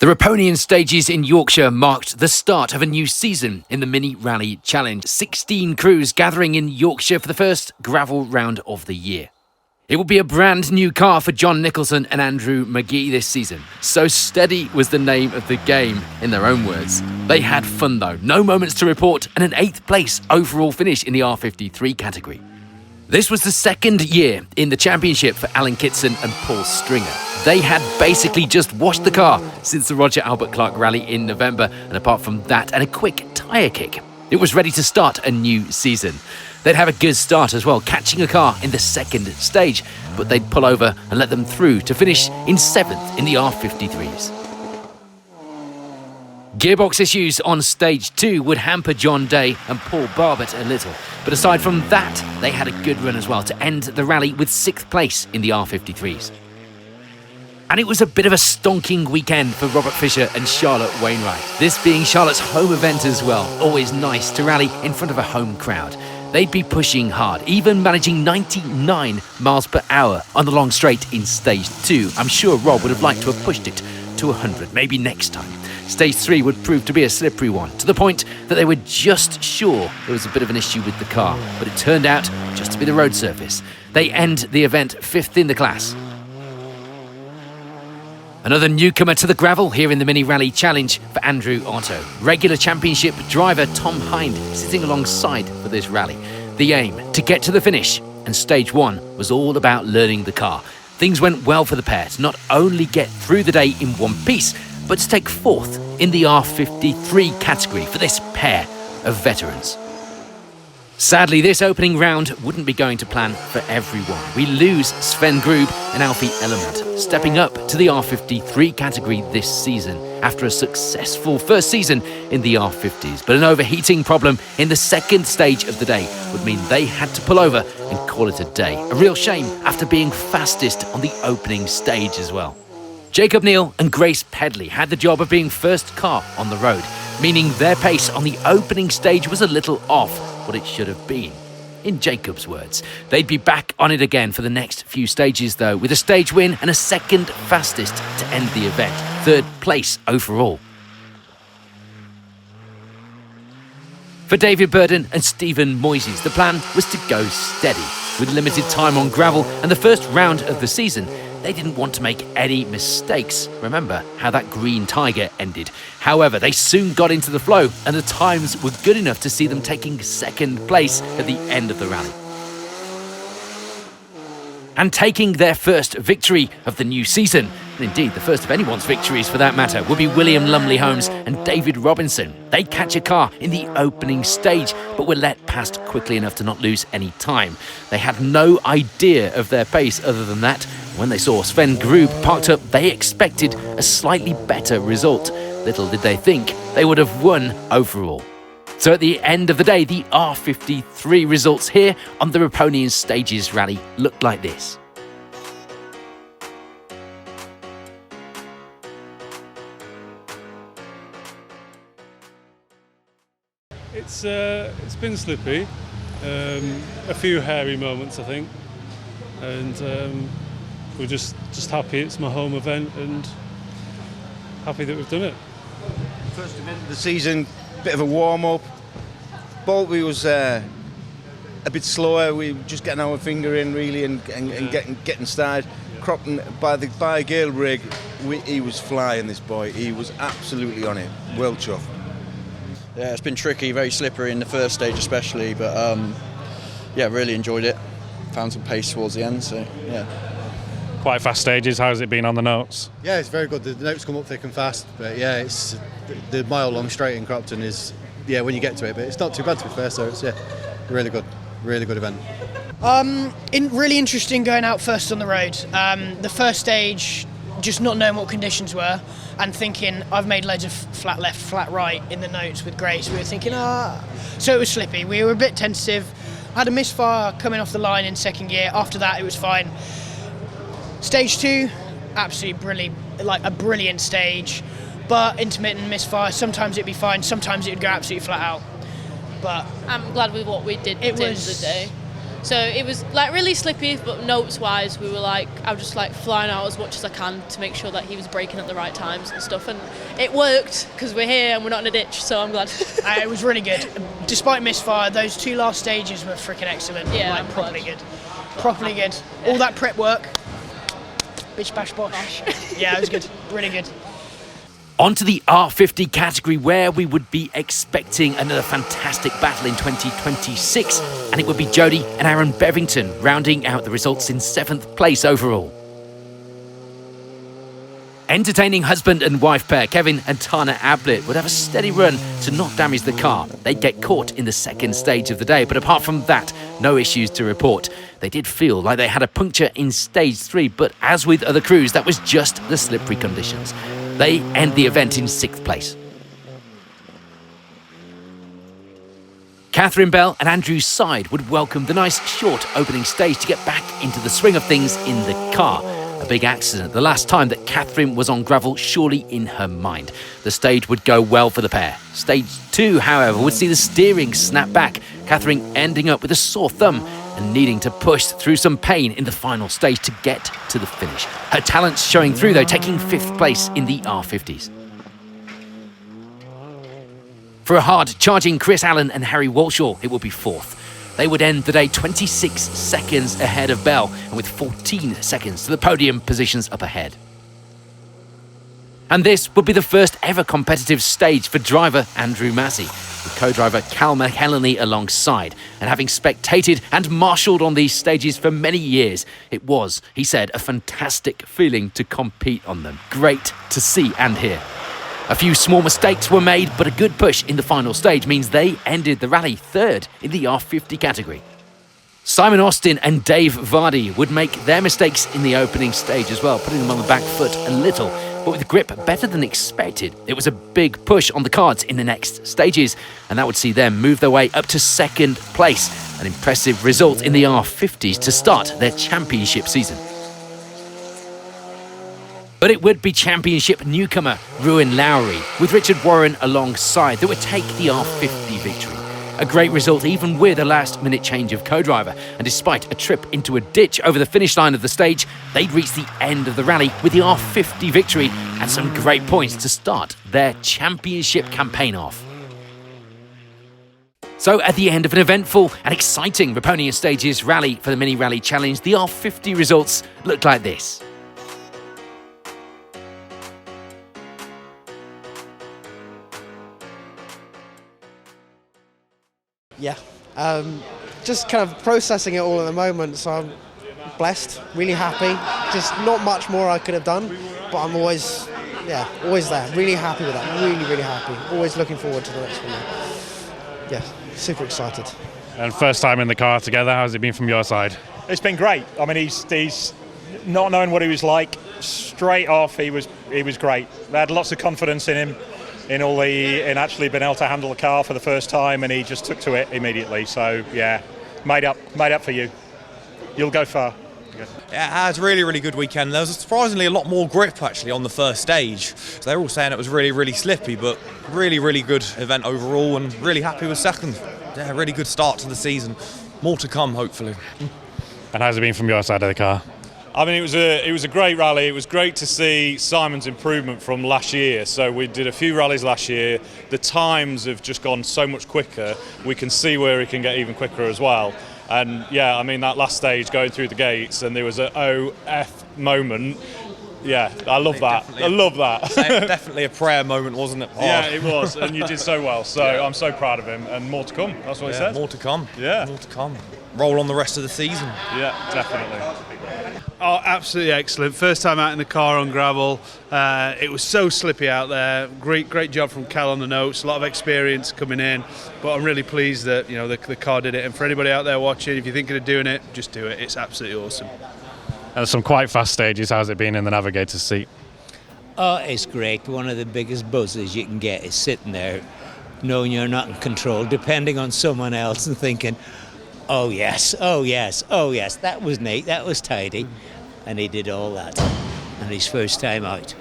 The Riponian stages in Yorkshire marked the start of a new season in the Mini Rally Challenge. 16 crews gathering in Yorkshire for the first gravel round of the year. It will be a brand new car for John Nicholson and Andrew McGee this season. So steady was the name of the game, in their own words. They had fun though, no moments to report, and an 8th place overall finish in the R53 category. This was the second year in the championship for Alan Kitson and Paul Stringer. They had basically just washed the car since the Roger Albert Clark Rally in November, and apart from that and a quick tyre kick, it was ready to start a new season. They'd have a good start as well, catching a car in the second stage, but they'd pull over and let them through to finish in 7th in the R53s. Gearbox issues on stage 2 would hamper John Day and Paul Barbett a little, but aside from that, they had a good run as well to end the rally with 6th place in the R53s. And it was a bit of a stonking weekend for Robert Fisher and Charlotte Wainwright, this being Charlotte's home event as well. Always nice to rally in front of a home crowd. They'd be pushing hard, even managing 99 miles per hour on the long straight in stage 2. I'm sure Rob would have liked to have pushed it to 100, maybe next time. Stage 3 would prove to be a slippery one, to the point that they were just sure there was a bit of an issue with the car, but it turned out just to be the road surface. They end the event 5th in the class. Another newcomer to the gravel here in the Mini Rally Challenge for Andrew Otto. Regular championship driver Tom Hind sitting alongside for this rally. The aim, to get to the finish, and stage 1 was all about learning the car. Things went well for the pair to not only get through the day in one piece, but to take 4th in the R53 category for this pair of veterans. Sadly, this opening round wouldn't be going to plan for everyone. We lose Sven Grube and Alfie Element, stepping up to the R53 category this season after a successful first season in the R50s. But an overheating problem in the second stage of the day would mean they had to pull over and call it a day. A real shame after being fastest on the opening stage as well. Jacob Neal and Grace Pedley had the job of being first car on the road, meaning their pace on the opening stage was a little off what it should have been. In Jacob's words, they'd be back on it again for the next few stages though, with a stage win and a second fastest to end the event, 3rd place overall. For David Burden and Stephen Moises, the plan was to go steady. With limited time on gravel and the first round of the season, they didn't want to make any mistakes. Remember how that Green Tiger ended. However, they soon got into the flow and the times were good enough to see them taking 2nd place at the end of the rally. And taking their first victory of the new season, and indeed the first of anyone's victories for that matter, would be William Lumley Holmes and David Robinson. They catch a car in the opening stage, but were let past quickly enough to not lose any time. They had no idea of their pace other than that. When they saw Sven Grube parked up, they expected a slightly better result. Little did they think they would have won overall. So at the end of the day, the R53 results here on the Riponian Stages Rally looked like this. It's been slippy, a few hairy moments I think, and we're just happy it's my home event and happy that we've done it. First event of the season, bit of a warm-up. Boltby was a bit slower. We were just getting our finger in really and getting started. Cropton by Gale rig, he was flying, this boy. He was absolutely on it. Well chuffed. Yeah, it's been tricky, very slippery in the first stage especially, but yeah, really enjoyed it. Found some pace towards the end, so yeah. Quite fast stages. How's it been on the notes? Yeah, it's very good. The notes come up thick and fast, but yeah, it's the mile long straight in Cropton is, yeah, when you get to it, but it's not too bad to be fair, so it's, yeah, really good event. Really interesting going out first on the road. The first stage, just not knowing what conditions were and thinking, I've made loads of flat left, flat right in the notes with Grace. We were thinking, so it was slippy. We were a bit tentative. I had a misfire coming off the line in second gear. After that, it was fine. Stage 2, absolutely brilliant, like a brilliant stage, but intermittent misfire. Sometimes it'd be fine, sometimes it would go absolutely flat out. But I'm glad with what we did at the end of the day. So it was like really slippy, but notes wise we were like, I was just like flying out as much as I can to make sure that he was braking at the right times and stuff, and it worked because we're here and we're not in a ditch, so I'm glad. It was really good. Despite misfire, those 2 last stages were freaking excellent. Yeah, like I'm properly glad. good. Properly good. All that prep work. Bish bash bosh. Yeah, it was good. Really good. On to the R50 category, where we would be expecting another fantastic battle in 2026, and it would be Jody and Aaron Bevington rounding out the results in 7th place overall. Entertaining husband and wife pair Kevin and Tana Ablett would have a steady run to not damage the car. They'd get caught in the 2nd stage of the day, but apart from that, no issues to report. They did feel like they had a puncture in stage 3, but as with other crews, that was just the slippery conditions. They end the event in 6th place. Catherine Bell and Andrew Side would welcome the nice short opening stage to get back into the swing of things in the car. A big accident the last time that Catherine was on gravel, surely in her mind. The stage would go well for the pair. Stage 2, however, would see the steering snap back, Catherine ending up with a sore thumb and needing to push through some pain in the final stage to get to the finish. Her talents showing through though, taking 5th place in the R50s. For a hard charging Chris Allen and Harry Walshaw, it would be 4th. They would end the day 26 seconds ahead of Bell and with 14 seconds to the podium positions up ahead. And this would be the first ever competitive stage for driver Andrew Massey, with co-driver Cal McHeleny alongside. And having spectated and marshalled on these stages for many years, it was, he said, a fantastic feeling to compete on them. Great to see and hear. A few small mistakes were made, but a good push in the final stage means they ended the rally 3rd in the R50 category. Simon Austin and Dave Vardy would make their mistakes in the opening stage as well, putting them on the back foot a little. But with grip better than expected, it was a big push on the cards in the next stages, and that would see them move their way up to 2nd place, an impressive result in the R50s to start their championship season. But it would be championship newcomer Ruin Lowry, with Richard Warren alongside, that would take the R50 victory. A great result even with a last-minute change of co-driver, and despite a trip into a ditch over the finish line of the stage, they'd reach the end of the rally with the R50 victory and some great points to start their championship campaign off. So at the end of an eventful and exciting Riponian Stages rally for the Mini Rally Challenge, the R50 results looked like this. Yeah, just kind of processing it all at the moment, so I'm blessed, really happy. Just not much more I could have done, but I'm always there, really happy with that, really happy. Always looking forward to the next one. Yeah, super excited. And first time in the car together, how's it been from your side? It's been great. I mean, he's not knowing what he was like, straight off, he was great. They had lots of confidence in him. In actually being able to handle the car for the first time, and he just took to it immediately. So yeah, made up for you. You'll go far. Yeah, it was a really good weekend. There was surprisingly a lot more grip actually on the first stage. So they're all saying it was really slippy, but really good event overall, and really happy with 2nd. Yeah, really good start to the season. More to come, hopefully. And how's it been from your side of the car? I mean, it was a great rally. It was great to see Simon's improvement from last year. So we did a few rallies last year. The times have just gone so much quicker. We can see where he can get even quicker as well. And yeah, I mean, that last stage going through the gates, and there was an OF moment. Yeah, I love that. I love that. Definitely a prayer moment, wasn't it? Yeah, it was, and you did so well. So yeah. I'm so proud of him, and more to come. That's what he said. More to come. Yeah, more to come. Roll on the rest of the season. Yeah, definitely. Oh, absolutely excellent. First time out in the car on gravel. It was so slippy out there. Great job from Cal on the notes. A lot of experience coming in, but I'm really pleased that the car did it. And for anybody out there watching, if you're thinking of doing it, just do it. It's absolutely awesome. And some quite fast stages. How's it been in the navigator's seat? Oh, it's great. One of the biggest buzzes you can get is sitting there knowing you're not in control, depending on someone else and thinking, oh yes, that was neat, that was tidy. And he did all that. And his first time out.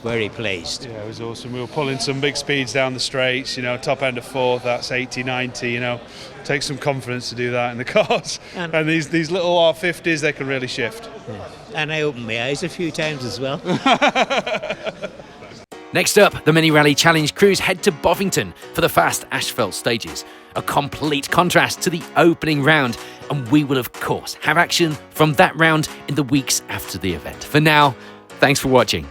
very pleased. Yeah, it was awesome. We were pulling some big speeds down the straights, top end of fourth, that's 80, 90, Takes some confidence to do that in the cars. And these little R50s, they can really shift. And I opened my eyes a few times as well. Next up, the Mini Rally Challenge crews head to Bovington for the fast asphalt stages. A complete contrast to the opening round, and we will of course have action from that round in the weeks after the event. For now, thanks for watching.